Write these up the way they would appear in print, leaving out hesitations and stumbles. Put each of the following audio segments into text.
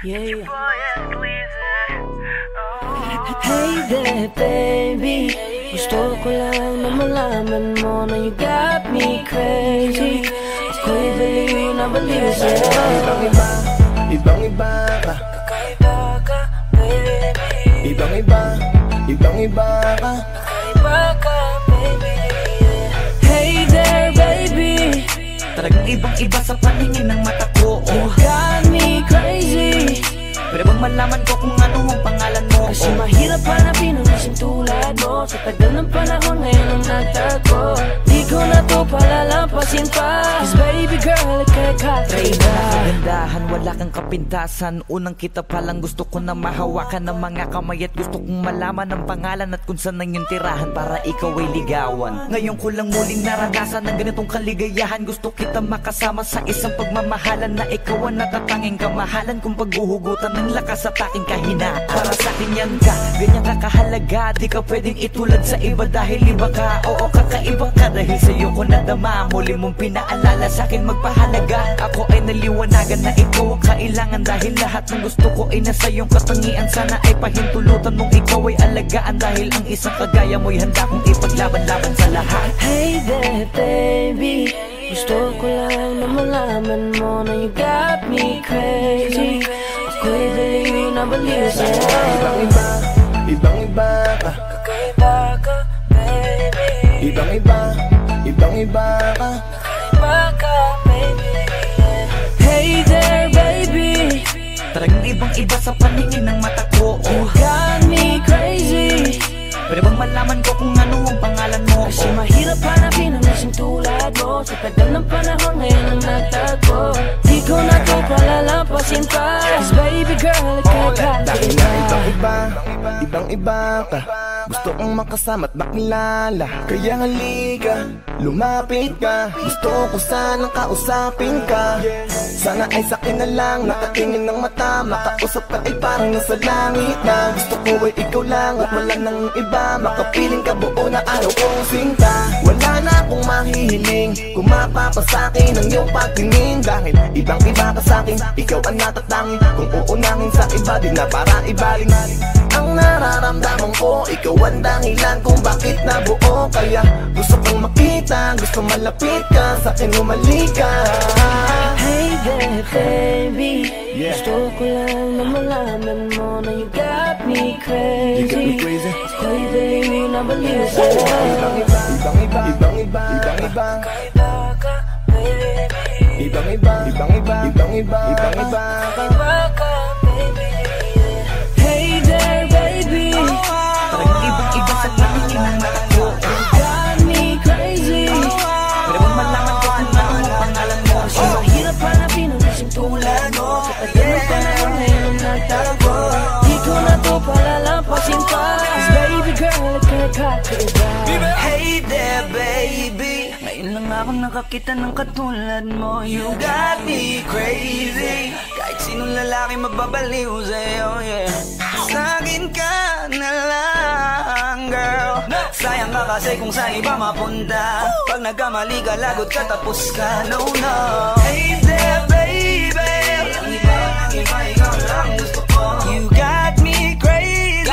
Yeah. Hey there, baby. Gusto ko lang na malaman mo na you got me crazy. Ako'y baliw na baliw sa'yo. Ibang-iba, ibang-iba ka. Kakaiba ka, baby. Ibang-iba, ibang-iba ka. Kakaiba ka, baby. Hey there, baby. Talagang ibang-iba sa paningin ng mata ko. You got me crazy. Pwede bang malaman ko kung ano ang pangalan mo? Kasi mahirap hanapin ang isang tulad mo. Sa tagal ng panahon ngayon ang nagtago. Di ko na to palalampasin pa. Cause baby girl, ika'y kakaiba. Kagandahan, wala kang kapintasan. Unang kita palang gusto ko na mahawakan ng mga kamay. At gusto kong malaman ang pangalan at kung saan ang iyong tirahan para ikaw ay ligawan. Ngayon ko lang muling naranasan ng ganitong kaligayahan. Gusto kita makasama sa isang pagmamahalan na ikaw ang natatanging kamahalan kung paghuhugutan ng lakas at aking kahinaan. Para sa akin yan ka, ganyan ka kahalaga. Di ka pwedeng itulad sa iba dahil iba ka. Oo, kakaiba ka dahil sa'yo ko nadama. Muli mong pinaalala sa akin magpahalaga. Ako ay naliwanagan na ikaw ang kailangan. Dahil lahat ng gusto ko ay nasa iyong katangian. Sana ay pahintulutan mong ikaw ay alagaan. Dahil ang isang kagaya mo'y handa kong ipaglaban-laban sa lahat. Hey there, baby. Gusto ko lang na malaman mo na you got me crazy. Ako'y baliw na baliw sa'yo. Ibang-iba, ibang-iba ka. Kakaiba ka, baby. Ibang-iba, ibang-iba ka. Kakaiba ka, baby. Hey there, baby. Talagang ibang-iba sa paningin ng mata ko. You got me crazy. Pwede bang malaman ko kung ano ang pangalan mo? Kasi mahirap hanapin ang isang tulad mo. Sa tagal ng panahon ngayon ang nagtago. Di ko na to palalampasin pa. Cause baby girl, ika'y Dahil na kakaiba. ibang-iba, ibang-iba ka. Gusto kong makasama at makilala. Kaya halika, lumapit ka. Gusto ko sanang kausapin ka. Sana ay sakin na lang, nakatingin ng mata. Makausap ka ay parang nasa langit na. Gusto ko ay ikaw lang at wala nang iba. Makapiling ka buo na araw kong sinta. Wala na akong mahihiling kung mapapasakin ang iyong pagtingin. Dahil ibang-iba ka sakin, ikaw ang natatangin. Kung uunangin sa iba, di na para ibaling. Ang nararamdaman ko, ikaw ang dahilan kung bakit nabuo. Kaya gusto kong makita, gusto malapit ka, sa'kin umalik ka. Hey there, baby. Yeah. Gusto ko lang na malaman mo na you got me crazy. You got me crazy. Ako'y baliw na baliw sa'yo. Ibang-iba, ibang-iba, ibang-iba, ibang-iba. Kakaiba ka, baby. Ibang-iba, ibang-iba, ibang-iba, ibang-iba. Kakaiba ka, baby. Hey there, baby. Talagang ibang-iba sa paningin ng mata ko. You got me crazy. Pwede bang malaman ko kung ano ang pangalan mo? Kasi mahirap hanapin ang isang tulad mo. Sa tagal ng panahon ngayon ang nagtago. Di ko na to palalampasin pa. Cause baby girl, ika'y kakaiba. Hey there, baby. Ngayon lang ako nakakita ng katulad mo. You got me crazy. Kahit sinong lalaki mababaliw sa'yo, yeah. Sa'kin ka na lang, girl. Sayang ka kasi kung saan iba mapunta. Pag nagkamali ka, lagot ka, tapos ka, no, no. Hey there, baby. Ang iba, ikaw lang gusto ko. You got me crazy.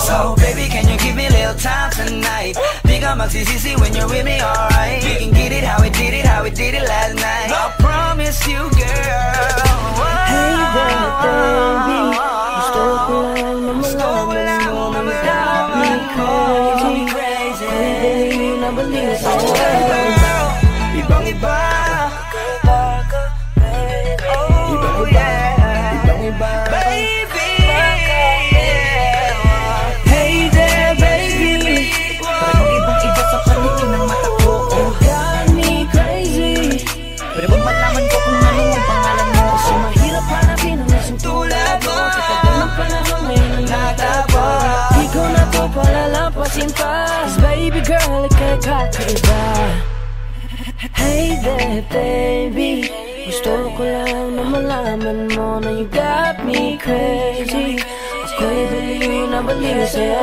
So baby, can you give me a little time tonight? Di ka magsisisi when you're with me, alright? We can get it how we did it, how we did it last night. I promise you, girl. Hey there, baby. Gusto ko lang na malaman mo na you got me crazy. Ako'y baliw na baliw sa'yo. Ibang-iba, Kakaiba ka, baby. ibang-iba, ibang-iba. Baby, Hey there, baby. talagang ibang-iba sa paningin ng mata ko. You got me crazy. Pwede bang malaman ko kung ano ang pangalan mo? Kasi mahirap hanapin ang isang tulad mo. Sa tagal ng panahon ngayon ang nagtago. Di ko na to palalampasin pa. Cause baby girl, ika'y kakaiba. Hey there, baby. Gusto ko lang na malaman mo na you got me crazy. Ako'y baliw na baliw sa'yo.